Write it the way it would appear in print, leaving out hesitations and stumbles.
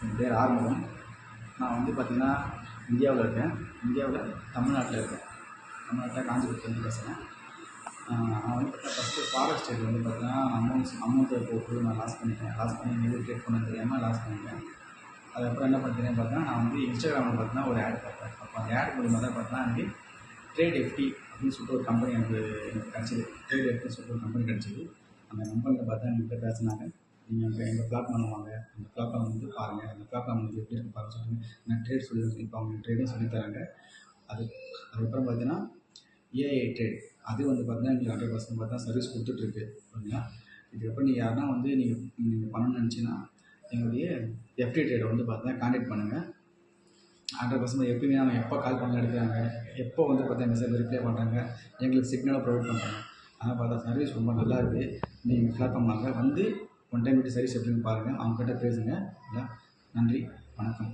என் பேர் ஆறுமுகம். நான் வந்து பார்த்திங்கன்னா இந்தியாவில் இருக்கேன். இந்தியாவில் தமிழ்நாட்டில் இருக்கேன். தமிழ்நாட்டில் காஞ்சிபுரத்துலேருந்து பேசுகிறேன். நான் வந்து ஃபஸ்ட்டு ஃபாரஸ்ட் ஏரியா வந்து பார்த்தீங்கன்னா அமௌண்ட்டை போட்டு நான் லாஸ் பண்ணி எதுவும் ட்ரேட் பண்ண தெரியாமல் லாஸ் பண்ணிட்டேன். அதுக்கப்புறம் என்ன பண்ணிட்டேன்னு பார்த்தா நான் வந்து இன்ஸ்டாகிராமில் பார்த்தீங்கன்னா ஒரு ஆட் பார்த்தேன். அப்போ அந்த ஆட் மூலிமா தான் பார்த்தீங்கன்னா எனக்கு ட்ரேட் எஃப்டி அப்படின்னு சொல்லிட்டு ஒரு கம்பெனி எனக்கு கிடச்சிது. ட்ரேட் எஃப்டின்னு சொல்லிட்டு ஒரு கம்பெனி கிடச்சிது. அந்த கம்பெனியில் பார்த்தா என்கிட்ட பேசினாங்க, நீங்கள் எங்கள் பிளாட்ஃபார்மில் வாங்க, அந்த பிளாட்ஃபார்ம் வந்து பாருங்கள், அந்த பிளாட்ஃபார்ம் வந்து எப்படி இருக்கு பாருங்கள் சொல்லிட்டு நான் ட்ரேட் சொல்லி இப்போ அவங்க ட்ரேடும் சொல்லித்தராங்க. அதுக்கப்புறம் பார்த்தீங்கன்னா ஏஐ ட்ரேட் அது வந்து பார்த்தீங்கன்னா நீங்கள் 100% பார்த்தா சர்வீஸ் கொடுத்துட்ருக்கு. ஓகேங்களா? இதுக்கப்புறம் நீங்கள் யாருன்னா வந்து நீங்கள் பண்ணணும்னு நினச்சிங்கன்னா எங்களுடைய எஃப்டி ட்ரேடை வந்து பார்த்தீங்கன்னா கான்டாக்ட் பண்ணுங்கள். 100% எப்பயுமே அவங்க எப்போ கால் பண்ண எடுக்கிறாங்க, எப்போ வந்து பார்த்தா மெசேஜ் ரிப்ளை பண்ணுறாங்க, எங்களுக்கு சிக்னலை ப்ரொவைட் பண்ணுறாங்க. ஆனால் பார்த்தா சர்வீஸ் ரொம்ப நல்லா இருக்குது. நீங்கள் பிளாட்ஃபார்ம் வாங்க, வந்து ஒன் டைம் விட்டு சர்வீஸ் எப்படின்னு பாருங்கள், அவங்ககிட்ட பேசுங்க. இல்லை, நன்றி, வணக்கம்.